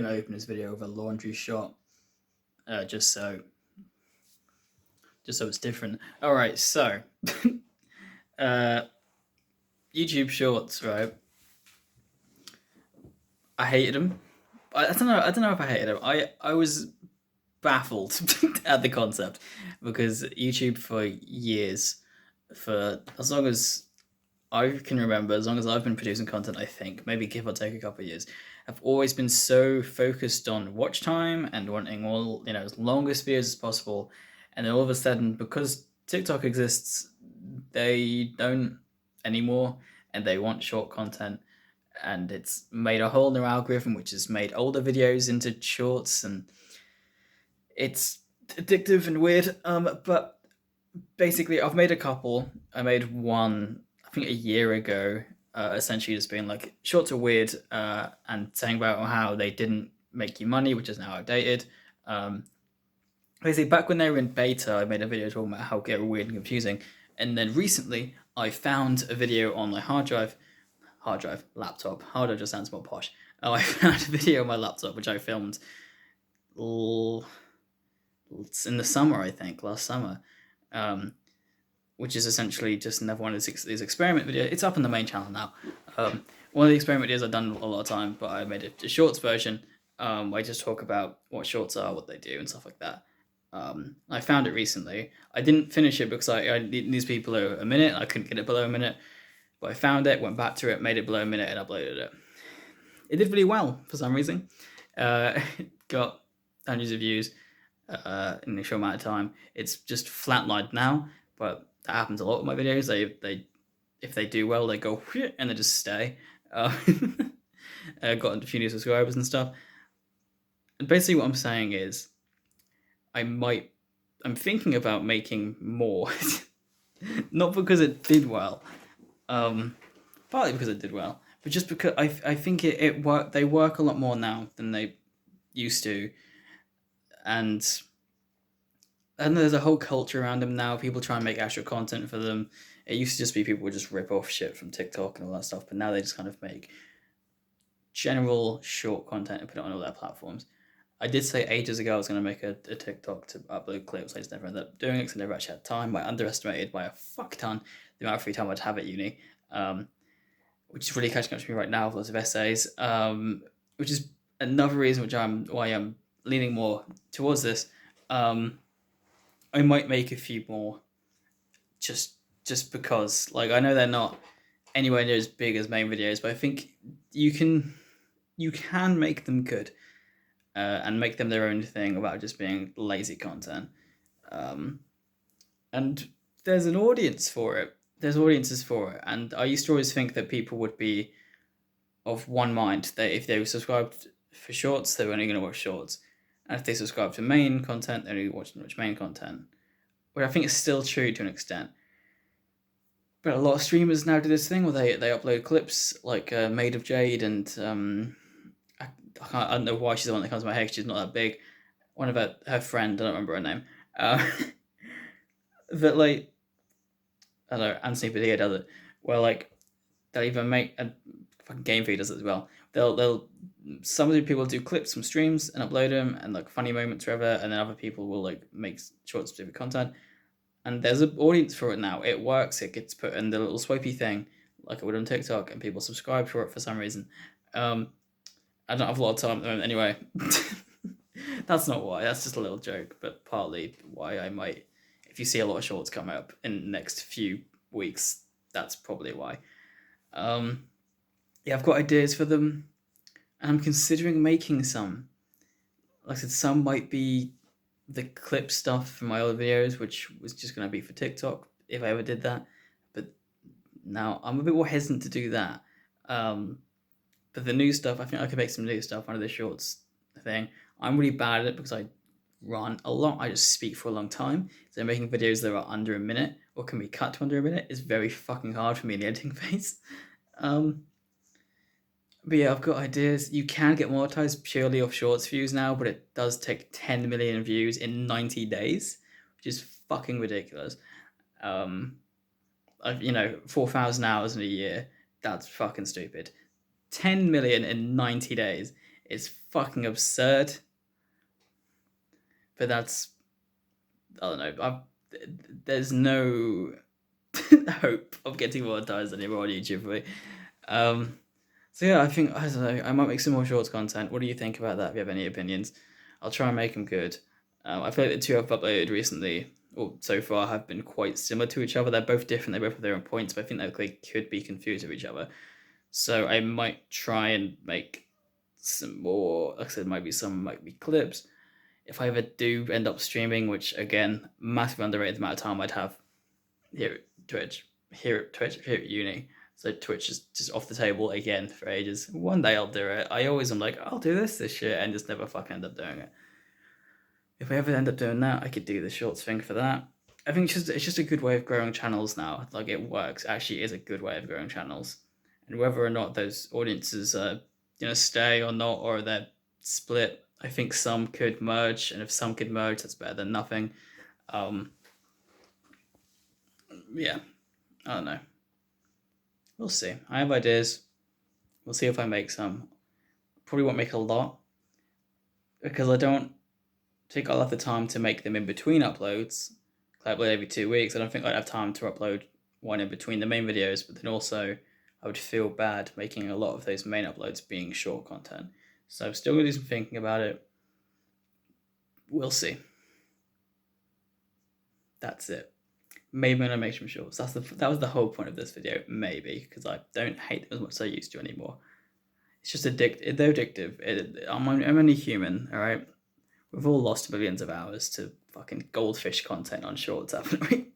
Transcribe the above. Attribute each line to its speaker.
Speaker 1: gonna open this video with a laundry shot, just so it's different. All right, so YouTube Shorts, right? I hated them. I don't know. I don't know if I hated them. I was baffled at the concept because YouTube for years, for as long as I can remember, as long as I've been producing content, I think maybe give or take a couple of years, I've always been so focused on watch time and wanting all as longest videos as possible, and then all of a sudden, because TikTok exists, they don't anymore, and they want short content, and it's made a whole new algorithm which has made older videos into shorts, and it's addictive and weird. But basically, I've made a couple. I made one, I think, a year ago, essentially just being like, shorts are weird, and saying about how they didn't make you money, which is now outdated. Basically, back when they were in beta, I made a video talking about how they were weird and confusing. And then recently, I found a video on my laptop. Hard drive just sounds more posh. I found a video on my laptop, which I filmed in the summer, I think, last summer. Which is essentially just another one of these experiment videos. It's up on the main channel now. One of the experiment videos I've done a lot of time, but I made a shorts version. I just talk about what shorts are, what they do, and stuff like that. I found it recently. I didn't finish it because I these people are a minute. I couldn't get it below a minute, but I found it, went back to it, made it below a minute, and uploaded it. It did really well for some reason. It got hundreds of views in a short amount of time. It's just flatlined now, but that happens a lot with my videos. They if they do well, they go and they just stay. Got a few new subscribers and stuff. And basically, what I'm saying is, I'm thinking about making more, not because it did well, partly because it did well, but just because I think it work. They work a lot more now than they used to, and there's a whole culture around them now. People try and make actual content for them. It used to just be people would just rip off shit from TikTok and all that stuff, but now they just kind of make general short content and put it on all their platforms. I did say ages ago I was going to make a TikTok to upload clips. I just never ended up doing it because I never actually had time. I underestimated by a fuck ton the amount of free time I'd have at uni, which is really catching up to me right now with lots of essays, which is another reason why I'm leaning more towards this. I might make a few more just because, like, I know they're not anywhere near as big as main videos, but I think you can make them good, and make them their own thing without just being lazy content. And there's an audience for it. There's audiences for it, and I used to always think that people would be of one mind. That if they were subscribed for shorts, they were only going to watch shorts, and if they subscribe to main content, they only watch main content. Which I think is still true to an extent. But a lot of streamers now do this thing where they upload clips, like Maid of Jade, and I don't know why she's the one that comes to my head. She's not that big. One of her friend, I don't remember her name. That, like, I don't know, Anthony Padilla does it. Where, like, they'll even make a fucking Game Feed does it as well. Some of the people do clips from streams and upload them, and like funny moments or whatever, and then other people will like make short specific content. And there's an audience for it now. It works. It gets put in the little swipey thing, like it would on TikTok, and people subscribe for it for some reason. I don't have a lot of time at the moment anyway. That's not why. That's just a little joke, but partly why I might. If you see a lot of shorts come up in the next few weeks, that's probably why. Yeah, I've got ideas for them, and I'm considering making some. Like I said, some might be the clip stuff from my other videos, which was just going to be for TikTok if I ever did that. But now I'm a bit more hesitant to do that. But the new stuff, I think I could make some new stuff, one of the shorts thing. I'm really bad at it because I run a lot. I just speak for a long time. So making videos that are under a minute or can be cut to under a minute is very fucking hard for me in the editing phase. But yeah, I've got ideas. You can get monetized purely off shorts views now, but it does take 10 million views in 90 days, which is fucking ridiculous. 4,000 hours in a year, that's fucking stupid. 10 million in 90 days is fucking absurd. But that's, I don't know. There's no hope of getting monetized anymore on YouTube for me. So yeah, I think, I don't know, I might make some more shorts content. What do you think about that? If you have any opinions, I'll try and make them good. I feel like the two I've uploaded recently, or so far, have been quite similar to each other. They're both different. They both have their own points, but I think that they could be confused with each other. So I might try and make some more. Like I said, might be clips. If I ever do end up streaming, which again, massively underrated the amount of time I'd have here at Twitch, here at uni. So Twitch is just off the table again for ages. One day I'll do it. I always am like, I'll do this year, and just never fucking end up doing it. If I ever end up doing that, I could do the shorts thing for that. I think it's just a good way of growing channels now. Like, it works. Actually, is a good way of growing channels. And whether or not those audiences stay or not, or they're split, I think some could merge, and if some could merge, that's better than nothing. Yeah, I don't know. We'll see. I have ideas. We'll see if I make some. Probably won't make a lot, because I don't think I'll have the time to make them in between uploads. I upload every 2 weeks. I don't think I'd have time to upload one in between the main videos, but then also I would feel bad making a lot of those main uploads being short content. So I'm still going to do some thinking about it. We'll see. That's it. Maybe I'm going to make some shorts. That was the whole point of this video, maybe, because I don't hate them as much as I used to anymore. It's just addictive. They're addictive. I'm only human, all right? We've all lost millions of hours to fucking goldfish content on shorts, haven't we?